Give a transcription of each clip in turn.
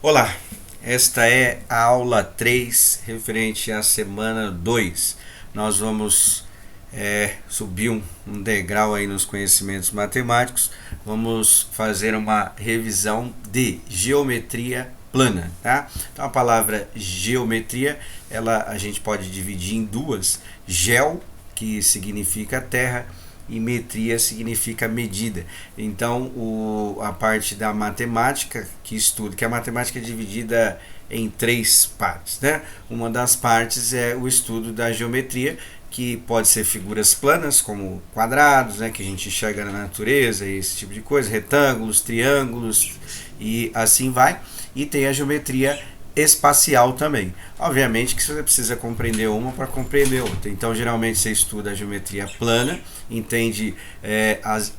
Olá, esta é a aula 3 referente à semana 2. Nós vamos subir um degrau aí nos conhecimentos matemáticos. Vamos fazer uma revisão de geometria plana, tá? Então a palavra geometria, a gente pode dividir em duas: geo, que significa terra, e metria significa medida. Então a parte da matemática que estuda, que a matemática é dividida em três partes, né? Uma das partes é o estudo da geometria, que pode ser figuras planas, como quadrados, né, que a gente enxerga na natureza, esse tipo de coisa, retângulos, triângulos e assim vai. E tem a geometria espacial também. Obviamente que você precisa compreender uma para compreender outra. Então, geralmente você estuda a geometria plana, entende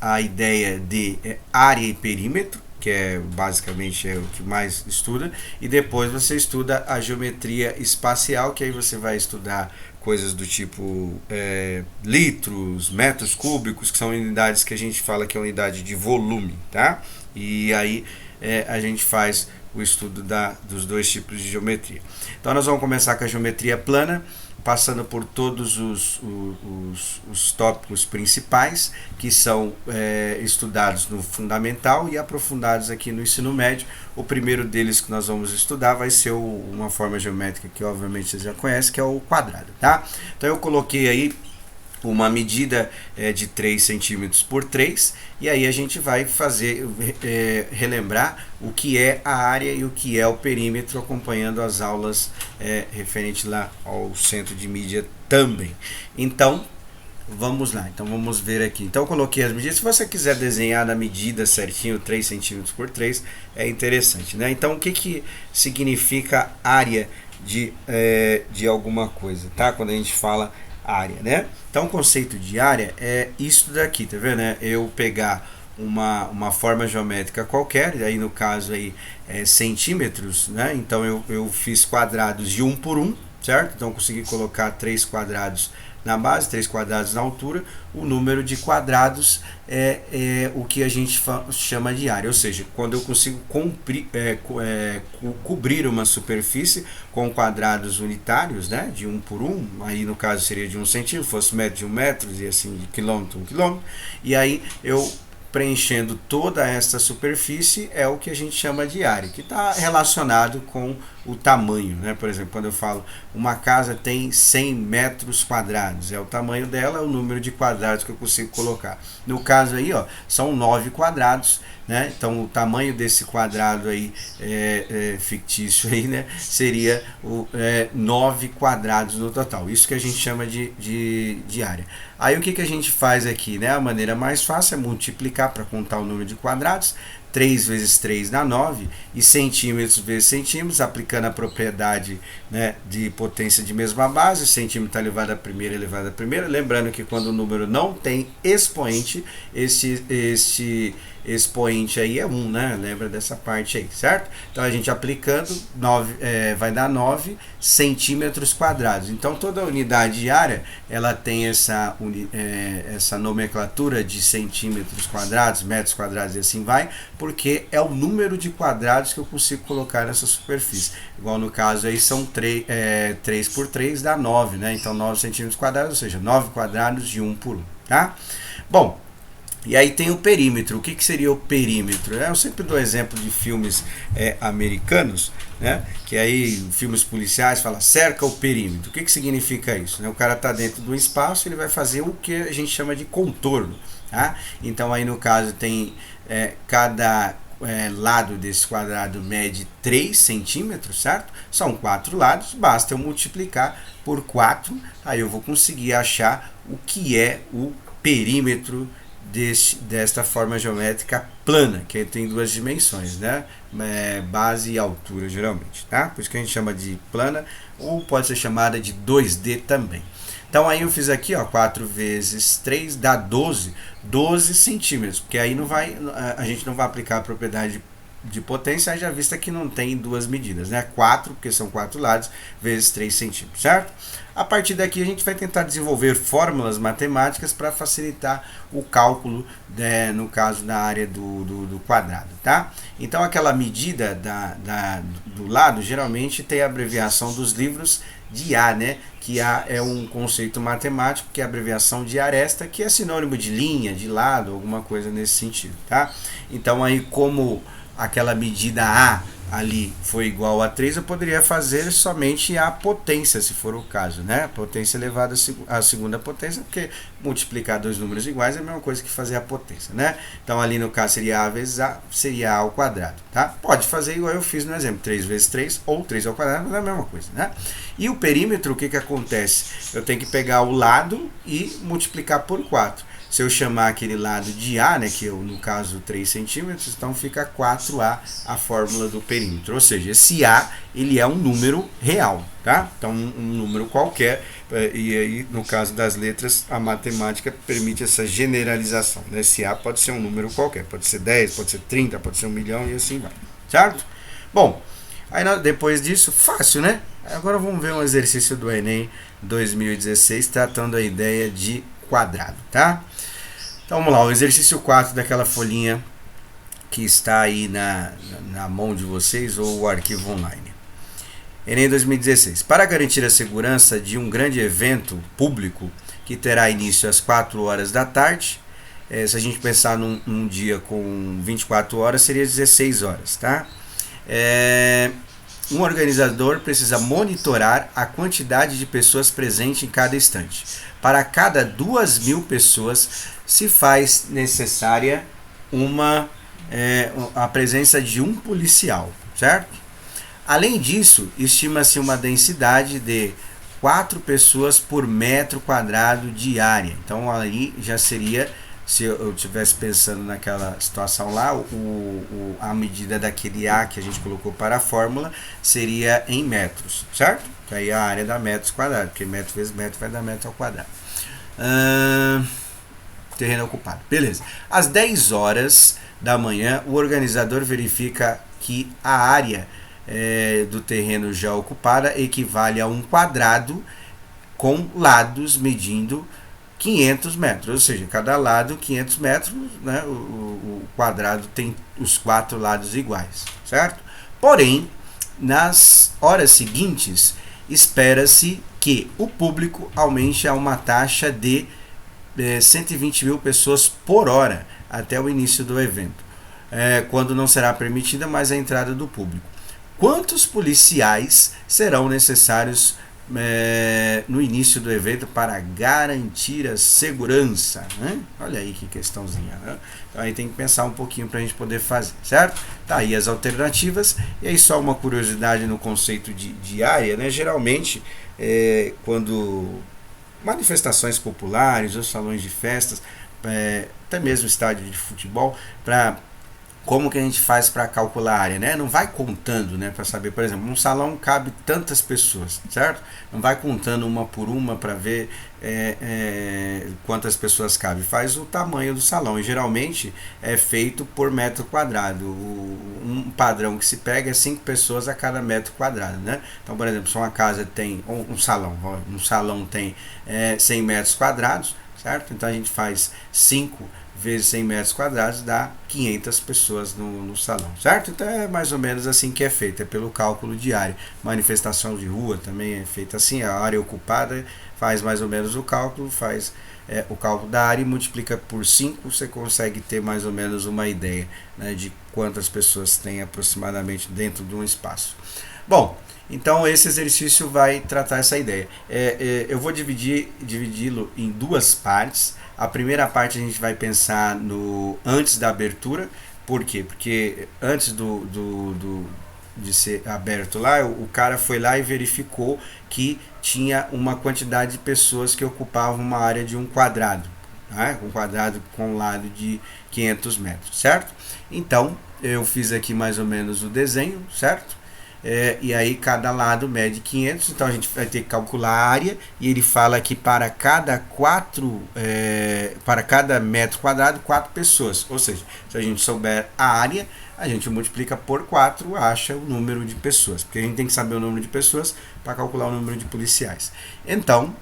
a ideia de área e perímetro, que basicamente é o que mais estuda, e depois você estuda a geometria espacial, que aí você vai estudar coisas do tipo litros, metros cúbicos, que são unidades que a gente fala que é unidade de volume, tá? E aí a gente faz o estudo dos dois tipos de geometria. Então nós vamos começar com a geometria plana, passando por todos os tópicos principais que são estudados no fundamental e aprofundados aqui no ensino médio. O primeiro deles que nós vamos estudar vai ser uma forma geométrica que obviamente vocês já conhecem, que é o quadrado, tá? Então eu coloquei aí uma medida de 3 centímetros por 3, e aí a gente vai fazer relembrar o que é a área e o que é o perímetro, acompanhando as aulas referente lá ao centro de mídia também. Então vamos lá, então vamos ver aqui. Então eu coloquei as medidas. Se você quiser desenhar na medida certinho, 3 centímetros por 3, é interessante, né? Então o que significa área de alguma coisa, tá? Quando a gente fala área, né? Então o conceito de área é isso daqui, tá vendo? Eu pegar uma forma geométrica qualquer, aí no caso aí centímetros, né? Então eu fiz quadrados de 1 por 1, certo? Então eu consegui colocar 3 quadrados na base, 3 quadrados na altura. O número de quadrados é o que a gente chama de área, ou seja, quando eu consigo cobrir uma superfície com quadrados unitários, né, de 1 por 1, aí no caso seria de 1 centímetro, fosse metro de 1 metro, e assim de quilômetro 1 quilômetro, e aí eu preenchendo toda essa superfície é o que a gente chama de área, que está relacionado com o tamanho, né? Por exemplo, quando eu falo uma casa tem 100 metros quadrados, é o tamanho dela, é o número de quadrados que eu consigo colocar. No caso aí, ó, são 9 quadrados, né? Então o tamanho desse quadrado aí fictício aí, né, seria 9 quadrados no total. Isso que a gente chama de área. Aí o que a gente faz aqui, né? A maneira mais fácil é multiplicar para contar o número de quadrados. 3 vezes 3 dá 9, e centímetros vezes centímetros, aplicando a propriedade, né, de potência de mesma base, centímetro elevado a primeira. Lembrando que quando o número não tem expoente, este expoente aí é 1, né? Lembra dessa parte aí, certo? Então a gente aplicando, vai dar 9 centímetros quadrados. Então toda unidade de área, ela tem essa nomenclatura de centímetros quadrados, metros quadrados e assim vai, porque é o número de quadrados que eu consigo colocar nessa superfície. Igual no caso aí são 3 por 3 dá 9, né? Então 9 centímetros quadrados, ou seja, 9 quadrados de 1 por 1, tá? Bom, e aí tem o perímetro. O que seria o perímetro? Eu sempre dou exemplo de filmes americanos, né? Que aí, filmes policiais, fala cerca o perímetro. O que significa isso? O cara está dentro do espaço, ele vai fazer o que a gente chama de contorno, tá? Então aí no caso tem cada lado desse quadrado mede 3 centímetros, certo? São 4 lados, basta eu multiplicar por 4, aí eu vou conseguir achar o que é o perímetro desta forma geométrica plana, que tem duas dimensões, né? Base e altura, geralmente, tá? Por isso que a gente chama de plana, ou pode ser chamada de 2D também. Então aí eu fiz aqui, ó, 4 vezes 3 dá 12 centímetros, porque aí a gente não vai aplicar a propriedade de potência, haja vista que não tem duas medidas, né? 4, porque são 4 lados, vezes 3 centímetros, certo? A partir daqui a gente vai tentar desenvolver fórmulas matemáticas para facilitar o cálculo, no caso da área do quadrado, tá? Então aquela medida do lado geralmente tem a abreviação dos livros de A, né? Que A é um conceito matemático, que é a abreviação de aresta, que é sinônimo de linha, de lado, alguma coisa nesse sentido, tá? Então aí, como aquela medida A ali foi igual a 3, eu poderia fazer somente a potência, se for o caso, né? Potência elevada à segunda potência, porque multiplicar dois números iguais é a mesma coisa que fazer a potência, né? Então ali no caso seria A vezes A, seria A ao quadrado, tá? Pode fazer igual eu fiz no exemplo, 3 vezes 3 ou 3 ao quadrado, mas é a mesma coisa, né? E o perímetro, o que que acontece? Eu tenho que pegar o lado e multiplicar por 4. Se eu chamar aquele lado de A, né, que eu, no caso 3 centímetros, então fica 4A a fórmula do perímetro. Ou seja, esse A ele é um número real, tá? Então um número qualquer, e aí no caso das letras a matemática permite essa generalização, né? Esse A pode ser um número qualquer, pode ser 10, pode ser 30, pode ser 1 milhão e assim vai, certo? Bom, aí depois disso, fácil, né? Agora vamos ver um exercício do Enem 2016 tratando a ideia de quadrado, tá? Então vamos lá, o exercício 4 daquela folhinha que está aí na mão de vocês ou o arquivo online. Enem 2016. Para garantir a segurança de um grande evento público que terá início às 4 horas da tarde, se a gente pensar num dia com 24 horas, seria 16 horas, tá? Um organizador precisa monitorar a quantidade de pessoas presentes em cada instante. Para cada 2.000 pessoas, se faz necessária a presença de um policial, certo? Além disso, estima-se uma densidade de 4 pessoas por metro quadrado de área. Então, aí já seria, se eu estivesse pensando naquela situação lá, a medida daquele A que a gente colocou para a fórmula seria em metros, certo? Que aí a área dá metros quadrados, porque metro vezes metro vai dar metro ao quadrado. Terreno ocupado, beleza. Às 10 horas da manhã, o organizador verifica que a área do terreno já ocupada equivale a um quadrado com lados medindo 500 metros, ou seja, cada lado 500 metros, né? O quadrado tem os 4 lados iguais, certo? Porém, nas horas seguintes, espera-se que o público aumente a uma taxa de 120.000 pessoas por hora até o início do evento, quando não será permitida mais a entrada do público. Quantos policiais serão necessários no início do evento para garantir a segurança, né? Olha aí que questãozinha, né? Então aí tem que pensar um pouquinho para a gente poder fazer, certo? Tá aí as alternativas. E aí só uma curiosidade no conceito de área, né? Geralmente quando manifestações populares ou salões de festas, até mesmo estádio de futebol, como que a gente faz para calcular a área, né? Não vai contando, né, para saber, por exemplo, um salão cabe tantas pessoas, certo? Não vai contando uma por uma para ver quantas pessoas cabe. Faz o tamanho do salão e geralmente é feito por metro quadrado. Um padrão que se pega é 5 pessoas a cada metro quadrado, né? Então, por exemplo, se uma casa tem um salão tem 100 metros quadrados, certo? Então a gente faz 5 vezes 100 metros quadrados dá 500 pessoas no salão, certo? Então é mais ou menos assim que é feito, é pelo cálculo de área. Manifestação de rua também é feita assim, a área ocupada faz mais ou menos o cálculo, faz o cálculo da área e multiplica por 5, você consegue ter mais ou menos uma ideia, né, de quantas pessoas tem aproximadamente dentro de um espaço. Bom, então esse exercício vai tratar essa ideia. Eu vou dividi-lo em 2 partes. A primeira parte a gente vai pensar no antes da abertura. Por quê? Porque antes de ser aberto lá, o cara foi lá e verificou que tinha uma quantidade de pessoas que ocupavam uma área de um quadrado, né? Um quadrado com lado de 500 metros, certo? Então eu fiz aqui mais ou menos o desenho, certo? e aí cada lado mede 500, então a gente vai ter que calcular a área, e ele fala que para cada metro quadrado, 4 pessoas, ou seja, se a gente souber a área, a gente multiplica por 4, acha o número de pessoas, porque a gente tem que saber o número de pessoas para calcular o número de policiais. Então,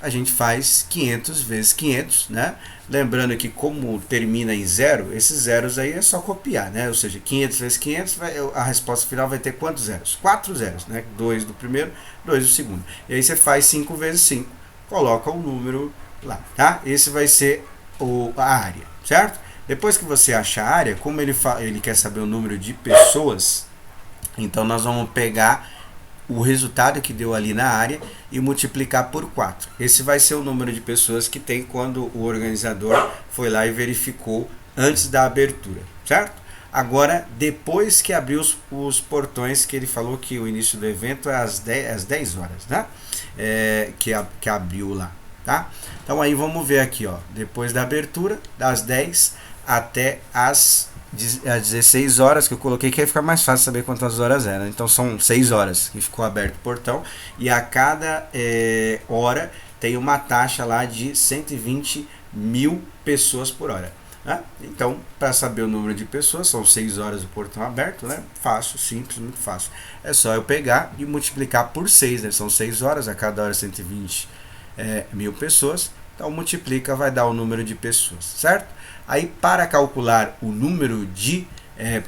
a gente faz 500 vezes 500, né? Lembrando que como termina em zero, esses zeros aí é só copiar, né? Ou seja, 500 vezes 500, a resposta final vai ter quantos zeros? 4 zeros, né? 2 do primeiro, 2 do segundo. E aí você faz 5 vezes 5, coloca o número lá, tá? Esse vai ser a área, certo? Depois que você acha a área, como ele quer saber o número de pessoas, então nós vamos pegar o resultado que deu ali na área e multiplicar por 4. Esse vai ser o número de pessoas que tem quando o organizador foi lá e verificou antes da abertura, certo? Agora, depois que abriu os portões, que ele falou que o início do evento é às 10 horas, né? Que abriu lá, tá? Então aí vamos ver aqui, ó, depois da abertura, das 10 até às 16 horas, que eu coloquei, que aí fica mais fácil saber quantas horas eram. Então são 6 horas que ficou aberto o portão, e a cada hora tem uma taxa lá de 120 mil pessoas por hora, né? Então, para saber o número de pessoas, são 6 horas o portão aberto, né? Fácil, simples, muito fácil. É só eu pegar e multiplicar por 6, né? São 6 horas, a cada hora 120 mil pessoas. Então multiplica, vai dar o número de pessoas, certo? Aí, para calcular o número de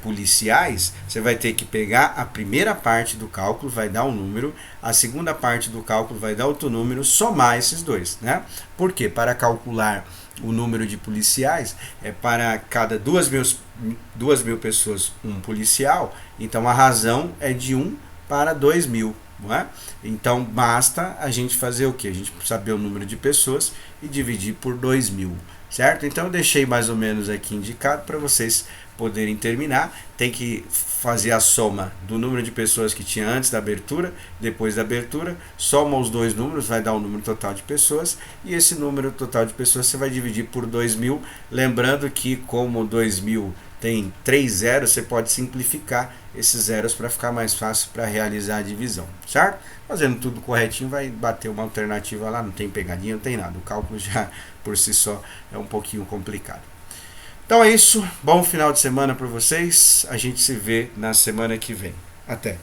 policiais, você vai ter que pegar a primeira parte do cálculo, vai dar um número, a segunda parte do cálculo vai dar outro número, somar esses dois, né? Por quê? Para calcular o número de policiais, para cada 2.000 pessoas, um policial, então a razão é de 1 para 2.000. Não é? Então basta a gente fazer o que? A gente saber o número de pessoas e dividir por 2.000, certo? Então eu deixei mais ou menos aqui indicado para vocês poderem terminar. Tem que fazer a soma do número de pessoas que tinha antes da abertura, depois da abertura, soma os dois números, vai dar o número total de pessoas, e esse número total de pessoas você vai dividir por 2.000, lembrando que como 2.000 tem 3 zeros, você pode simplificar esses zeros para ficar mais fácil para realizar a divisão, certo? Fazendo tudo corretinho, vai bater uma alternativa lá, não tem pegadinha, não tem nada. O cálculo já por si só é um pouquinho complicado. Então é isso, bom final de semana para vocês, a gente se vê na semana que vem. Até!